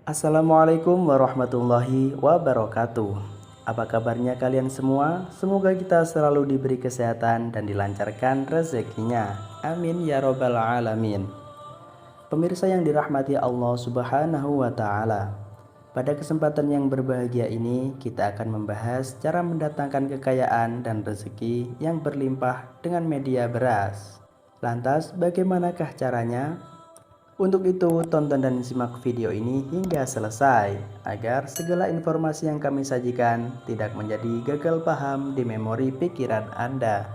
Assalamualaikum warahmatullahi wabarakatuh. Apa kabarnya kalian semua? Semoga kita selalu diberi kesehatan dan dilancarkan rezekinya. Amin ya robbal alamin. Pemirsa yang dirahmati Allah Subhanahu wa Ta'ala, pada kesempatan yang berbahagia ini kita akan membahas cara mendatangkan kekayaan dan rezeki yang berlimpah dengan media beras. Lantas, bagaimanakah caranya? Untuk itu, tonton dan simak video ini hingga selesai, agar segala informasi yang kami sajikan tidak menjadi gagal paham di memori pikiran Anda.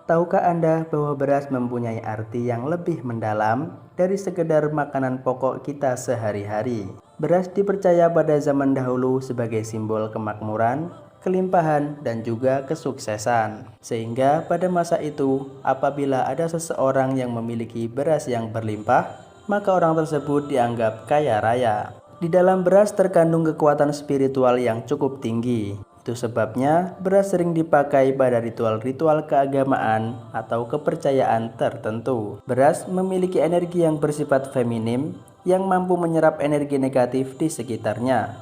Tahukah Anda bahwa beras mempunyai arti yang lebih mendalam dari sekedar makanan pokok kita sehari-hari? Beras dipercaya pada zaman dahulu sebagai simbol kemakmuran, kelimpahan, dan juga kesuksesan. Sehingga pada masa itu, apabila ada seseorang yang memiliki beras yang berlimpah, maka orang tersebut dianggap kaya raya. Di dalam beras terkandung kekuatan spiritual yang cukup tinggi. Itu sebabnya beras sering dipakai pada ritual-ritual keagamaan atau kepercayaan tertentu. Beras memiliki energi yang bersifat feminim yang mampu menyerap energi negatif di sekitarnya.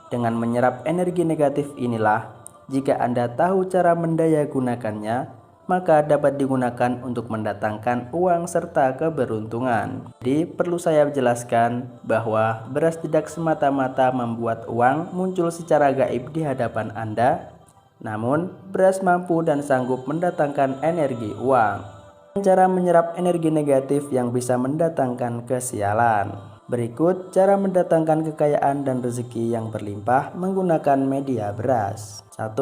Dengan menyerap energi negatif inilah, jika Anda tahu cara mendaya gunakannya, maka dapat digunakan untuk mendatangkan uang serta keberuntungan. Jadi perlu saya jelaskan bahwa beras tidak semata-mata membuat uang muncul secara gaib di hadapan Anda, namun beras mampu dan sanggup mendatangkan energi uang. Cara menyerap energi negatif yang bisa mendatangkan kesialan. Berikut cara mendatangkan kekayaan dan rezeki yang berlimpah menggunakan media beras. 1.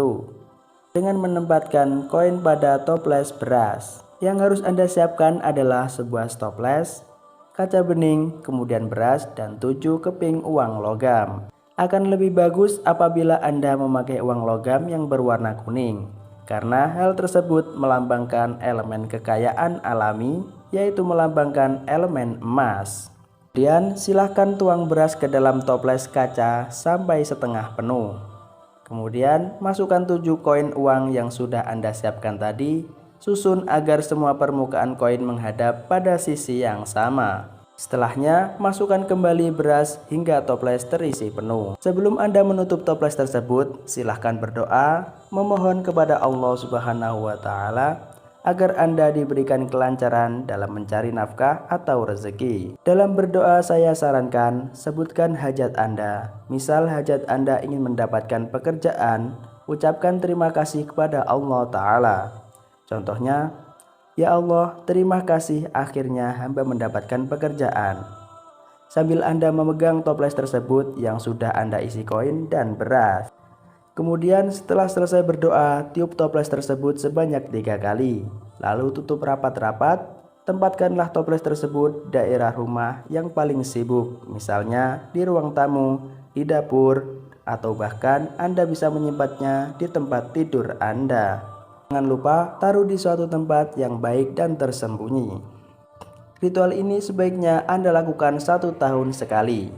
Dengan menempatkan koin pada toples beras. Yang harus Anda siapkan adalah sebuah toples, kaca bening, kemudian beras, dan 7 keping uang logam. Akan lebih bagus apabila Anda memakai uang logam yang berwarna kuning, karena hal tersebut melambangkan elemen kekayaan alami, yaitu melambangkan elemen emas. Kemudian silahkan tuang beras ke dalam toples kaca sampai setengah penuh. Kemudian masukkan 7 koin uang yang sudah Anda siapkan tadi, susun agar semua permukaan koin menghadap pada sisi yang sama. Setelahnya, masukkan kembali beras hingga toples terisi penuh. Sebelum Anda menutup toples tersebut, silahkan berdoa, memohon kepada Allah Subhanahu wa Ta'ala agar Anda diberikan kelancaran dalam mencari nafkah atau rezeki. Dalam berdoa saya sarankan sebutkan hajat Anda. Misal hajat Anda ingin mendapatkan pekerjaan, ucapkan terima kasih kepada Allah Ta'ala. Contohnya, ya Allah, terima kasih akhirnya hamba mendapatkan pekerjaan. Sambil Anda memegang toples tersebut yang sudah Anda isi koin dan beras. Kemudian setelah selesai berdoa, tiup toples tersebut sebanyak 3 kali. Lalu tutup rapat-rapat, tempatkanlah toples tersebut daerah rumah yang paling sibuk. Misalnya di ruang tamu, di dapur, atau bahkan Anda bisa menyimpannya di tempat tidur Anda. Jangan lupa taruh di suatu tempat yang baik dan tersembunyi. Ritual ini sebaiknya Anda lakukan 1 tahun sekali.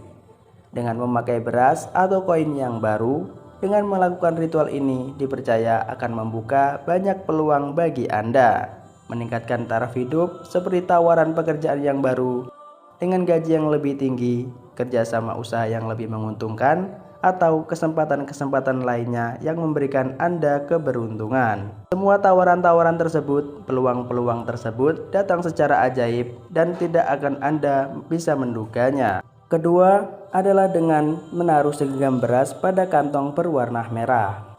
Dengan memakai beras atau koin yang baru, dengan melakukan ritual ini dipercaya akan membuka banyak peluang bagi Anda, meningkatkan taraf hidup seperti tawaran pekerjaan yang baru dengan gaji yang lebih tinggi, kerjasama usaha yang lebih menguntungkan, atau kesempatan-kesempatan lainnya yang memberikan Anda keberuntungan. Semua tawaran-tawaran tersebut, peluang-peluang tersebut datang secara ajaib dan tidak akan Anda bisa menduganya. Kedua adalah dengan menaruh segenggam beras pada kantong berwarna merah.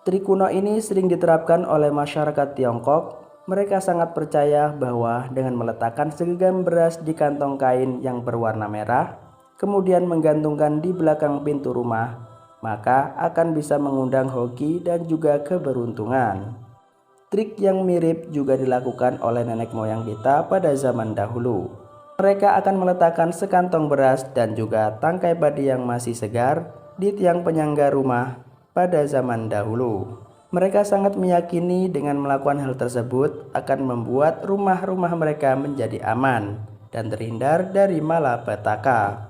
Trik kuno ini sering diterapkan oleh masyarakat Tiongkok. Mereka sangat percaya bahwa dengan meletakkan segenggam beras di kantong kain yang berwarna merah, kemudian menggantungkan di belakang pintu rumah, maka akan bisa mengundang hoki dan juga keberuntungan. Trik yang mirip juga dilakukan oleh nenek moyang kita pada zaman dahulu. Mereka akan meletakkan sekantong beras dan juga tangkai padi yang masih segar di tiang penyangga rumah pada zaman dahulu. Mereka sangat meyakini dengan melakukan hal tersebut akan membuat rumah-rumah mereka menjadi aman dan terhindar dari malapetaka.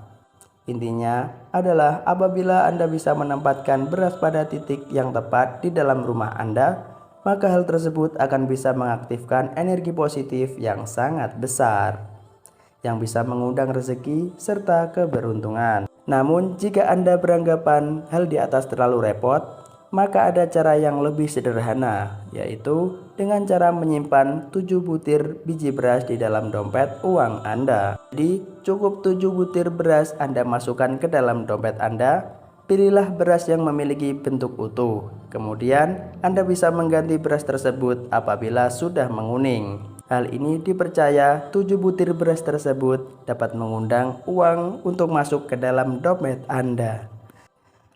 Intinya adalah apabila Anda bisa menempatkan beras pada titik yang tepat di dalam rumah Anda, maka hal tersebut akan bisa mengaktifkan energi positif yang sangat besar, yang bisa mengundang rezeki serta keberuntungan. Namun jika Anda beranggapan hal di atas terlalu repot, maka ada cara yang lebih sederhana, yaitu dengan cara menyimpan 7 butir biji beras di dalam dompet uang Anda. Jadi cukup 7 butir beras Anda masukkan ke dalam dompet Anda. Pilihlah beras yang memiliki bentuk utuh. Kemudian Anda bisa mengganti beras tersebut apabila sudah menguning. Hal ini dipercaya 7 butir beras tersebut dapat mengundang uang untuk masuk ke dalam dompet Anda.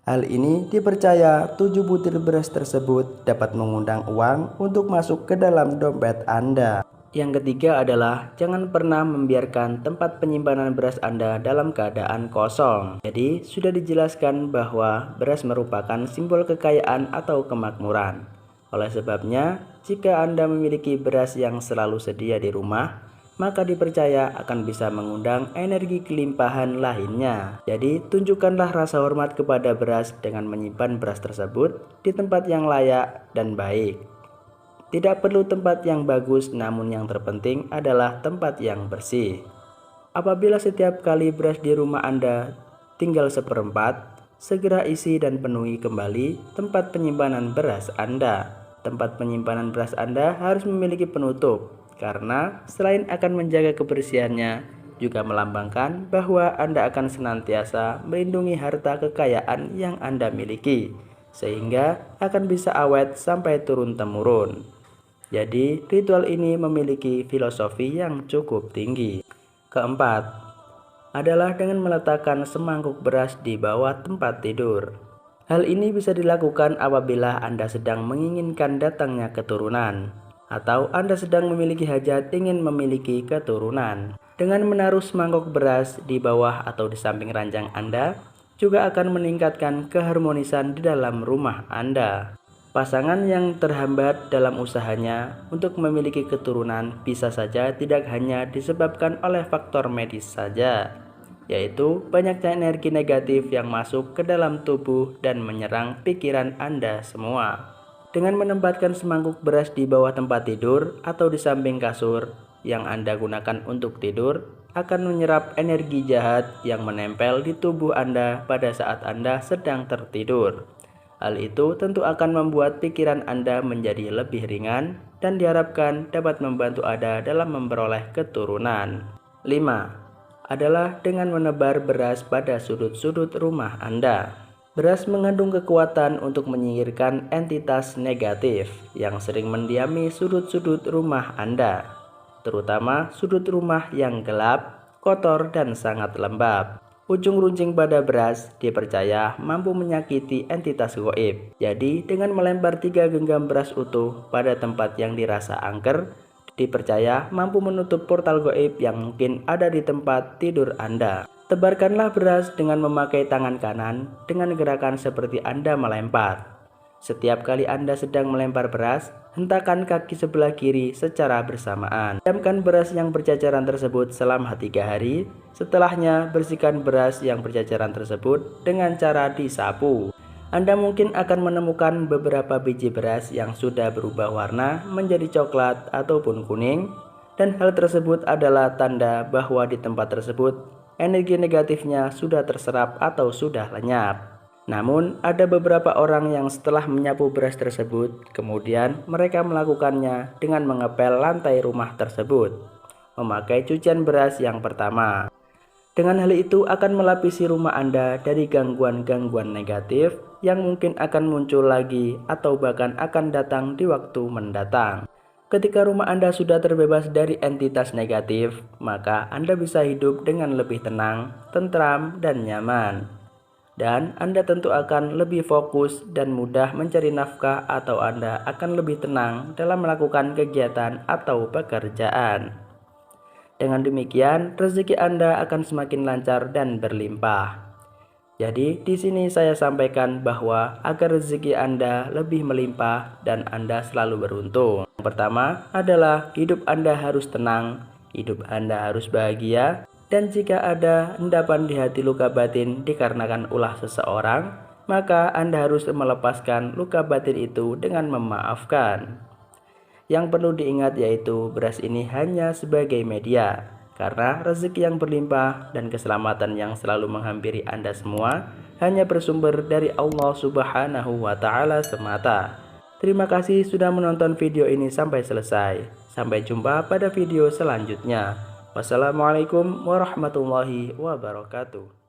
Hal ini dipercaya 7 butir beras tersebut dapat mengundang uang untuk masuk ke dalam dompet Anda. Yang ketiga adalah jangan pernah membiarkan tempat penyimpanan beras Anda dalam keadaan kosong. Jadi sudah dijelaskan bahwa beras merupakan simbol kekayaan atau kemakmuran. Oleh sebabnya, jika Anda memiliki beras yang selalu sedia di rumah, maka dipercaya akan bisa mengundang energi kelimpahan lainnya. Jadi tunjukkanlah rasa hormat kepada beras dengan menyimpan beras tersebut di tempat yang layak dan baik. Tidak perlu tempat yang bagus, namun yang terpenting adalah tempat yang bersih. Apabila setiap kali beras di rumah Anda tinggal seperempat, segera isi dan penuhi kembali tempat penyimpanan beras Anda. Tempat penyimpanan beras Anda harus memiliki penutup, karena selain akan menjaga kebersihannya, juga melambangkan bahwa Anda akan senantiasa melindungi harta kekayaan yang Anda miliki, sehingga akan bisa awet sampai turun-temurun. Jadi, ritual ini memiliki filosofi yang cukup tinggi. Keempat, adalah dengan meletakkan semangkuk beras di bawah tempat tidur. Hal ini bisa dilakukan apabila Anda sedang menginginkan datangnya keturunan, atau Anda sedang memiliki hajat ingin memiliki keturunan. Dengan menaruh semangkuk beras di bawah atau di samping ranjang Anda, juga akan meningkatkan keharmonisan di dalam rumah Anda. Pasangan yang terhambat dalam usahanya untuk memiliki keturunan bisa saja tidak hanya disebabkan oleh faktor medis saja, yaitu banyaknya energi negatif yang masuk ke dalam tubuh dan menyerang pikiran Anda semua. Dengan menempatkan semangkuk beras di bawah tempat tidur atau di samping kasur yang Anda gunakan untuk tidur, akan menyerap energi jahat yang menempel di tubuh Anda pada saat Anda sedang tertidur. Hal itu tentu akan membuat pikiran Anda menjadi lebih ringan dan diharapkan dapat membantu Anda dalam memperoleh keturunan. 5. Adalah dengan menebar beras pada sudut-sudut rumah Anda. Beras mengandung kekuatan untuk menyingkirkan entitas negatif yang sering mendiami sudut-sudut rumah Anda, terutama sudut rumah yang gelap, kotor, dan sangat lembab. Ujung runcing pada beras dipercaya mampu menyakiti entitas goib. Jadi dengan melempar 3 genggam beras utuh pada tempat yang dirasa angker, dipercaya mampu menutup portal goib yang mungkin ada di tempat tidur Anda. Tebarkanlah beras dengan memakai tangan kanan dengan gerakan seperti Anda melempar. Setiap kali Anda sedang melempar beras, hentakan kaki sebelah kiri secara bersamaan. Diamkan beras yang berceceran tersebut selama 3 hari. Setelahnya, bersihkan beras yang berceceran tersebut dengan cara disapu. Anda mungkin akan menemukan beberapa biji beras yang sudah berubah warna menjadi coklat ataupun kuning, dan hal tersebut adalah tanda bahwa di tempat tersebut energi negatifnya sudah terserap atau sudah lenyap. Namun, ada beberapa orang yang setelah menyapu beras tersebut, kemudian mereka melakukannya dengan mengepel lantai rumah tersebut, memakai cucian beras yang pertama. Dengan hal itu akan melapisi rumah Anda dari gangguan-gangguan negatif yang mungkin akan muncul lagi atau bahkan akan datang di waktu mendatang. Ketika rumah Anda sudah terbebas dari entitas negatif, maka Anda bisa hidup dengan lebih tenang, tentram, dan nyaman. Dan Anda tentu akan lebih fokus dan mudah mencari nafkah, atau Anda akan lebih tenang dalam melakukan kegiatan atau pekerjaan. Dengan demikian, rezeki Anda akan semakin lancar dan berlimpah. Jadi, di sini saya sampaikan bahwa agar rezeki Anda lebih melimpah dan Anda selalu beruntung. Yang pertama adalah hidup Anda harus tenang, hidup Anda harus bahagia. Dan jika ada endapan di hati luka batin dikarenakan ulah seseorang, maka Anda harus melepaskan luka batin itu dengan memaafkan. Yang perlu diingat yaitu beras ini hanya sebagai media. Karena rezeki yang berlimpah dan keselamatan yang selalu menghampiri Anda semua hanya bersumber dari Allah Subhanahu wa Ta'ala semata. Terima kasih sudah menonton video ini sampai selesai. Sampai jumpa pada video selanjutnya. Wassalamualaikum warahmatullahi wabarakatuh.